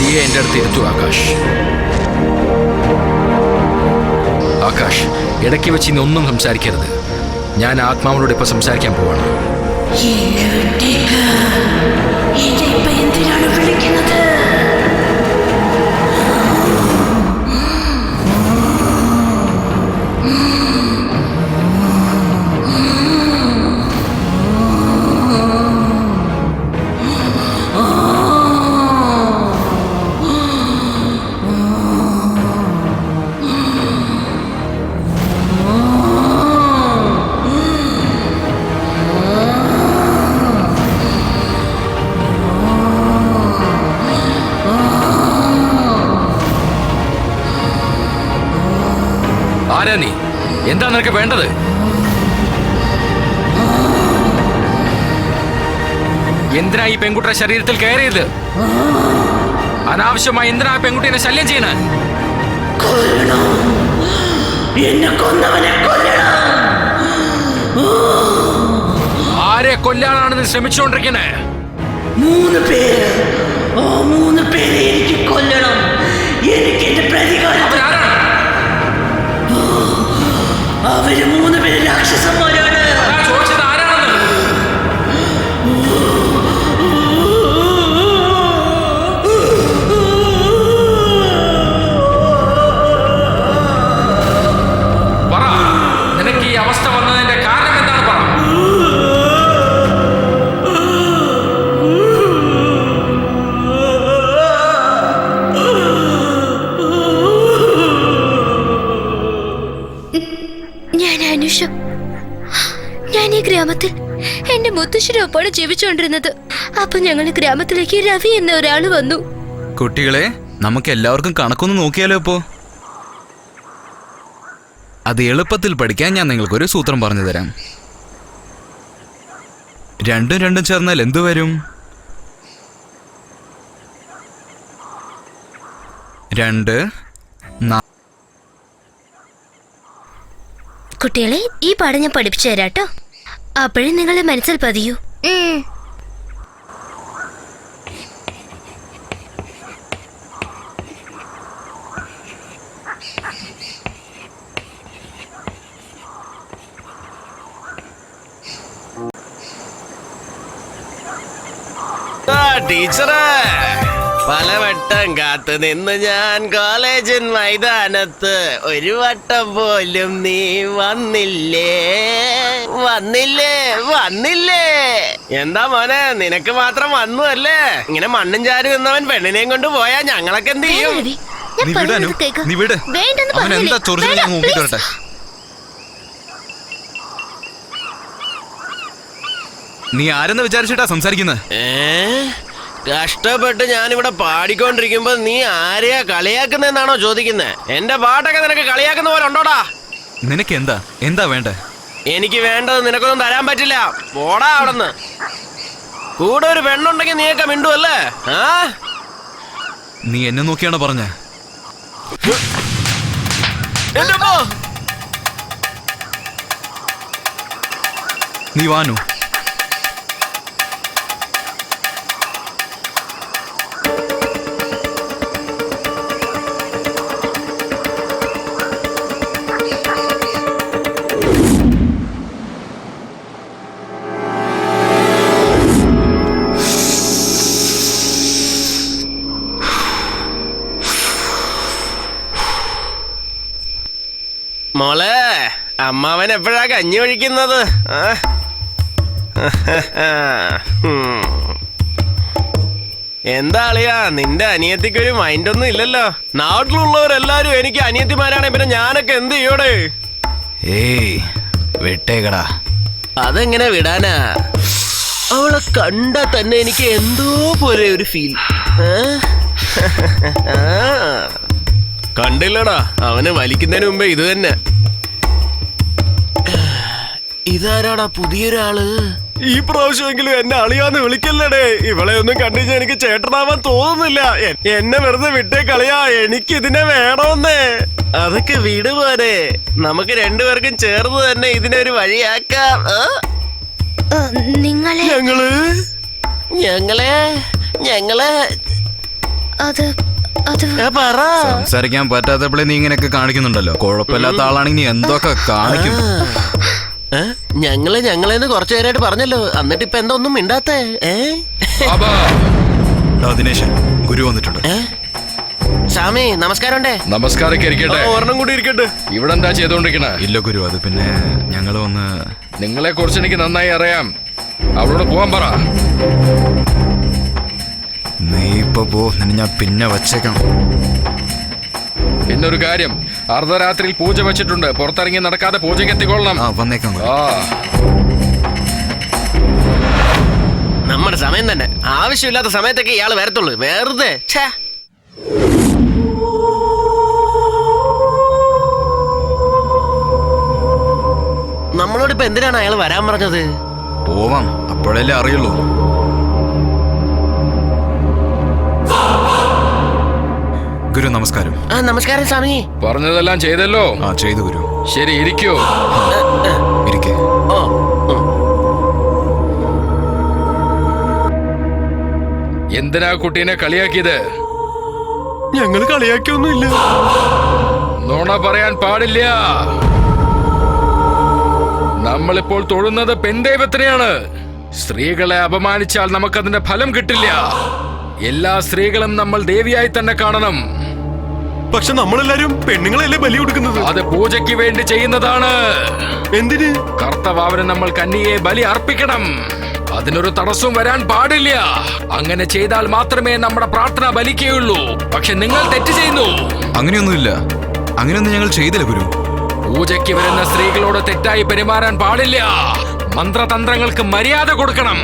പതിയെ എൻ്റെ അടുത്ത് ഇരുത്തു ആകാശ്. ആകാശ്, ഇടയ്ക്ക് വെച്ച് ഇനി ഒന്നും സംസാരിക്കരുത്. ഞാൻ ആത്മാവിനോട് ഇപ്പൊ സംസാരിക്കാൻ പോവാണ്. എന്തിനാണ് വിളിക്കുന്നത്? ആരാ നീ? എന്താ നിനക്ക് വേണ്ടത്? എന്തിനാ ഈ പെൺകുട്ടിയുടെ ശരീരത്തിൽ കയറിയത്? അനാവശ്യമായി എന്തിനാ ആ പെൺകുട്ടിയെ ശല്യം ചെയ്യണ? ആരെ കൊല്ലാനാണ് നീ ശ്രമിച്ചുകൊണ്ടിരിക്കണേ? 3 പേര്. ആ 3 പേരെ എനിക്ക് കൊല്ലണം. എനിക്ക് എന്റെ പ്രതികാരം. അവര് 3 പേര് രാക്ഷസന്മാരാണ്. ചോദിച്ചത് ആരാണെന്ന്? പറ, നിനക്ക് ഈ അവസ്ഥ വന്നതിന്റെ കാരണം എന്താണ്? പറ. ഞാൻ ഈ ഗ്രാമത്തിൽ എന്റെ മുത്തശ്ശിനൊപ്പാണ് ജീവിച്ചുകൊണ്ടിരുന്നത്. അപ്പൊ ഞങ്ങളുടെ ഗ്രാമത്തിലേക്ക് രവി എന്ന ഒരാള് വന്നു. കുട്ടികളെ, നമുക്ക് എല്ലാവർക്കും കണക്കൊന്ന് നോക്കിയാലോ ഇപ്പോ? അത് എളുപ്പത്തിൽ പഠിക്കാൻ ഞാൻ നിങ്ങൾക്കൊരു സൂത്രം പറഞ്ഞു തരാം. 2 2 ചേർന്നാൽ എന്തു വരും? 2 4. കുട്ടികളെ, ഈ പാഠം ഞാൻ പഠിപ്പിച്ചു തരാട്ടോ. അപ്പോഴും നിങ്ങളെ മനസ്സിൽ പതിയൂ. ടീച്ചറെ, പലവട്ടം കാത്തു നിന്ന് ഞാൻ കോളേജിൻ മൈതാനത്ത്. ഒരു വട്ടം പോലും നീ വന്നില്ലേ? എന്താ മോനെ, നിനക്ക് മാത്രം വന്നു അല്ലേ? ഇങ്ങനെ മണ്ണും ചാരി നിന്നവൻ പെണ്ണിനെയും കൊണ്ട് പോയാ ഞങ്ങളൊക്കെ എന്ത് ചെയ്യും? നീ ആരെന്ന് വിചാരിച്ചിട്ടാ സംസാരിക്കുന്നത്? കഷ്ടപ്പെട്ട് ഞാനിവിടെ പാടിക്കൊണ്ടിരിക്കുമ്പോ നീ ആരെയാ കളിയാക്കുന്നെന്നാണോ ചോദിക്കുന്നത്? എന്റെ പാട്ടൊക്കെ നിനക്ക് കളിയാക്കുന്ന പോലെ ഉണ്ടോടാ? നിനക്ക് എന്താ വേണ്ടേ? എനിക്ക് വേണ്ടത് നിനക്കൊന്നും തരാൻ പറ്റില്ല. പോടാ അവിടെന്ന്. കൂടെ ഒരു പെണ്ണുണ്ടെങ്കിൽ നീയൊക്കെ മിണ്ടുവല്ലേ? നീ എന്നെ നോക്കിയാണോ പറഞ്ഞ? നീ വാനു. മോളെ, അമ്മാവൻ എപ്പോഴാ കഞ്ഞി ഒഴിക്കുന്നത്? എന്താ അളിയാ, നിന്റെ അനിയത്തിക്കൊരു മൈൻഡൊന്നും ഇല്ലല്ലോ. നാട്ടിലുള്ളവരെല്ലാരും എനിക്ക് അനിയത്തിമാരാണെ പിന്നെ ഞാനൊക്കെ എന്ത് ചെയ്യോടെ? ഏയ് വിട്ടേക്കടാ. അതെങ്ങനെ വിടാനാ? അവളെ കണ്ടാ തന്നെ എനിക്ക് എന്തോ പോലെ ഒരു ഫീൽ. കണ്ടില്ലടാ, അവന് വലിക്കുന്നതിന് മുമ്പേ ഇത് തന്നെ. ഇതാരാടാ പുതിയൊരാള്? ഈ പ്രാവശ്യമെങ്കിലും എന്നെ അളിയാന്ന് വിളിക്കല്ലേടേ. ഇവളെ ഒന്നും കണ്ടുകഴിഞ്ഞാൽ എനിക്ക് ചേട്ടനാവാൻ തോന്നുന്നില്ല. എന്നെ വെറുതെ വിട്ടേ കളിയാ, എനിക്ക് ഇതിനെ വേണമെന്നേ. അതൊക്കെ വിട് പോരെ, നമുക്ക് രണ്ടുപേർക്കും ചേർന്ന് തന്നെ ഇതിനെ ഒരു വഴിയാക്കാം. ഞങ്ങളെ അത് അത് പറ. സംസാരിക്കാൻ പറ്റാത്തപ്പോഴേ നീ ഇങ്ങനെയൊക്കെ കാണിക്കുന്നുണ്ടല്ലോ. കുഴപ്പമില്ലാത്ത ആളാണെങ്കിൽ നീ എന്തൊക്കെ കാണിക്കും. ഞങ്ങളെന്ന് കുറച്ചു നേരമായിട്ട് പറഞ്ഞല്ലോ, എന്നിട്ട് ഇപ്പൊ എന്താ ഒന്നും മിണ്ടാത്തേ? ദിനേശ്, ഗുരു വന്നിട്ടുണ്ട്. സ്വാമി നമസ്കാരം. നമസ്കാരമൊക്കെ ഇരിക്കട്ടെ. ഒരെണ്ണം കൂടി ഇരിക്കട്ടെ. ഇവിടെ എന്താ ചെയ്തോണ്ടിരിക്കണേ? ഇല്ല ഗുരു, അത് പിന്നെ ഞങ്ങൾ വന്ന് നിങ്ങളെ കുറിച്ച് എനിക്ക് നന്നായി അറിയാം. അവളോട് പോവാൻ പറ. നീ ഇപ്പൊ പോ, നിന്നെ ഞാൻ പിന്നെ വച്ചേക്കാം. പിന്നൊരു കാര്യം, അർദ്ധരാത്രിയിൽ പൂജ വെച്ചിട്ടുണ്ട്. പുറത്തിറങ്ങി നടക്കാതെ പൂജയ്ക്ക് എത്തിക്കൊള്ളണം. വന്നേക്കാം ഗുരു. നമ്മുടെ സമയം തന്നെ. ആവശ്യമില്ലാത്ത സമയത്തൊക്കെ ഇയാള് വരത്തുള്ളൂ, വെറുതെ. നമ്മളോട് ഇപ്പൊ എന്തിനാണ് അയാൾ വരാൻ പറഞ്ഞത്? പോവാം, അപ്പോഴല്ലേ അറിയുള്ളൂ. ഗുരു നമസ്കാരം. നമസ്കാരം സ്വാമി. പറഞ്ഞതെല്ലാം ചെയ്തല്ലോ? ചെയ്തു ഗുരു. ശരി, ഇരിക്കൂ. ഇരിക്കേ. എന്തിനാ കുട്ടീനെ കളിയാക്കിയത്? ഞങ്ങള് കളിയാക്കിയൊന്നുമില്ല. നുണ പറയാൻ പാടില്ല. നമ്മളിപ്പോൾ തൊഴുന്നത് പെൺദൈവത്തിനെയാണ്. സ്ത്രീകളെ അപമാനിച്ചാൽ നമുക്കതിന്റെ ഫലം കിട്ടില്ല. എല്ലാ സ്ത്രീകളും നമ്മൾ ദേവിയായി തന്നെ കാണണം. പക്ഷെ നമ്മളെല്ലാരും പെണ്ണുങ്ങളെയല്ലേ ബലി കൊടുക്കുന്നത്? അത് പൂജയ്ക്ക് വേണ്ടി ചെയ്യുന്നതാണ്. എന്തിന്? കർത്തവാവിന് നമ്മൾ കന്യയെ ബലി അർപ്പിക്കണം. അതിനൊരു തടസ്സവും വരാൻ പാടില്ല. അങ്ങനെ ചെയ്താൽ മാത്രമേ നമ്മുടെ പ്രാർത്ഥന ബലിക്കുകയുള്ളൂ. പക്ഷെ നിങ്ങൾ തെറ്റ് ചെയ്യുന്നു. അങ്ങനെയൊന്നുമില്ല, അങ്ങനെയൊന്നും ഞങ്ങൾ ചെയ്തില്ല ഗുരു. പൂജയ്ക്ക് വരുന്ന സ്ത്രീകളോട് തെറ്റായി പെരുമാറാൻ പാടില്ല. മന്ത്രതന്ത്രങ്ങൾക്ക് മര്യാദ കൊടുക്കണം.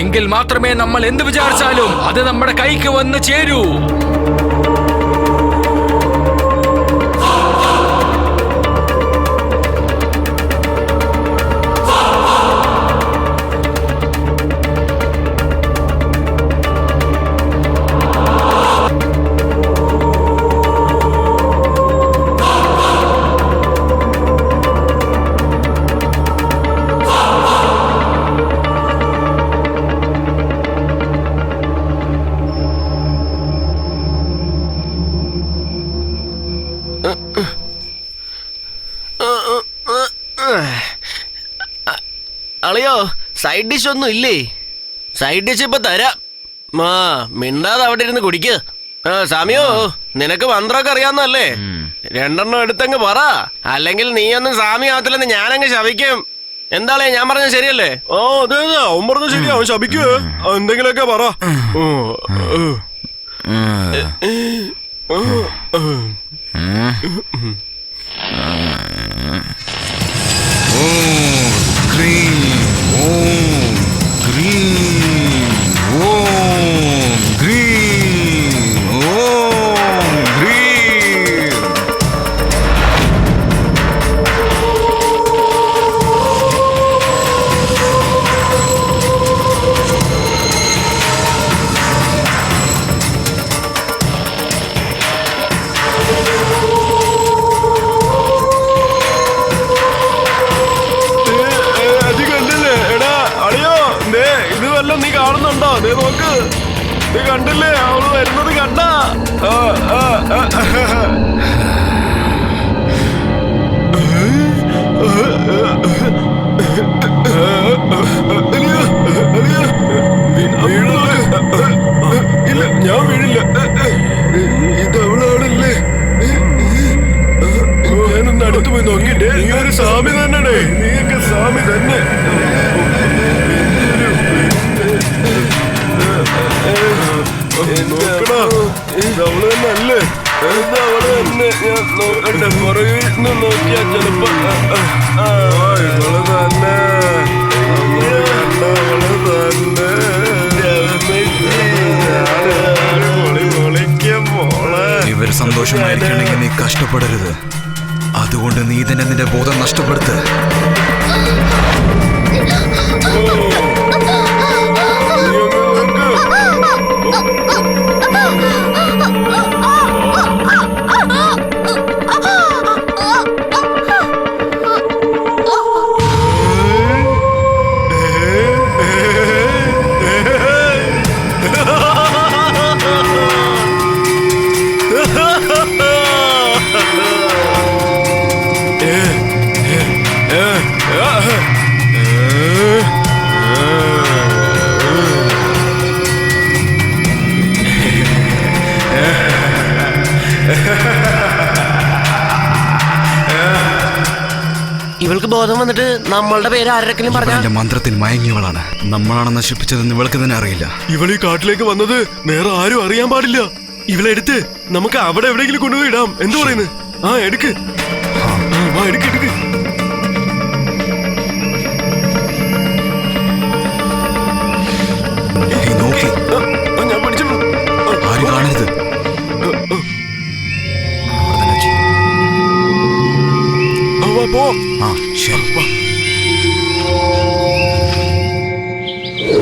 എങ്കിൽ മാത്രമേ നമ്മൾ എന്ത് വിചാരിച്ചാലും അത് നമ്മുടെ കൈക്ക് വന്ന് ചേരൂ. അളിയോ, സൈഡ് ഡിഷ് ഒന്നും ഇല്ലേ? സൈഡ് ഡിഷ് ഇപ്പൊ തരാം. മിണ്ടാതെ അവിടെ ഇരുന്ന് കുടിക്ക്. സാമിയോ, നിനക്ക് മന്ത്രമൊക്കെ അറിയാവുന്നല്ലേ? രണ്ടെണ്ണം എടുത്തങ്ങ് പറ, അല്ലെങ്കിൽ നീയൊന്നും സാമി ആവത്തില്ലെന്ന് ഞാനങ്ങ് ശപിക്കും. എന്താളേ, ഞാൻ പറഞ്ഞത് ശരിയല്ലേ? അതെ, അവൻ പറഞ്ഞത് ശരി. അവൻ ശപിക്കൂ. എന്തെങ്കിലുമൊക്കെ പറ. നീ കാണുന്നുണ്ടോ? നീ നോക്ക്, നീ കണ്ടില്ലേ? അവള് വരുന്നത് കണ്ട? ഇല്ല, ഞാൻ വീഴില്ല. ഇതവളാണല്ലേ? ഞാനൊന്ന് അടുത്ത് പോയി നോക്കിട്ടേ. നീ ഒരു സ്വാമി തന്നെ, നീയൊക്കെ സ്വാമി തന്നെ. അവള് തന്നെയല്ലേ? അവള് തന്നെ. ഞാൻ നോക്കട്ടെ, പുറകിൽ നിന്ന് നോക്കിയാ ചെലപ്പോ ഇവള് തന്നെ. അവള് തന്നെ. ഇവര് സന്തോഷമായിരിക്കണമെങ്കിൽ നീ കഷ്ടപ്പെടരുത്. അതുകൊണ്ട് നീ തന്നെ നിന്റെ ബോധം നഷ്ടപ്പെടുത്ത്. ബോധം വന്നിട്ട് നമ്മളുടെ പേര് ആരെങ്കിലും പറഞ്ഞ എന്റെ മന്ത്രത്തിൽ മയങ്ങിയവളാണ്. നമ്മളാണ് നശിപ്പിച്ചതെന്ന് ഇവൾക്ക് തന്നെ അറിയില്ല. ഇവളീ കാട്ടിലേക്ക് വന്നത് വേറെ ആരും അറിയാൻ പാടില്ല. ഇവളെടുത്ത് നമുക്ക് അവിടെ എവിടെയെങ്കിലും കൊണ്ടുപോയി ഇടാം. എന്തു പറയുന്നു? ആ എടുക്ക്, എടുക്ക്.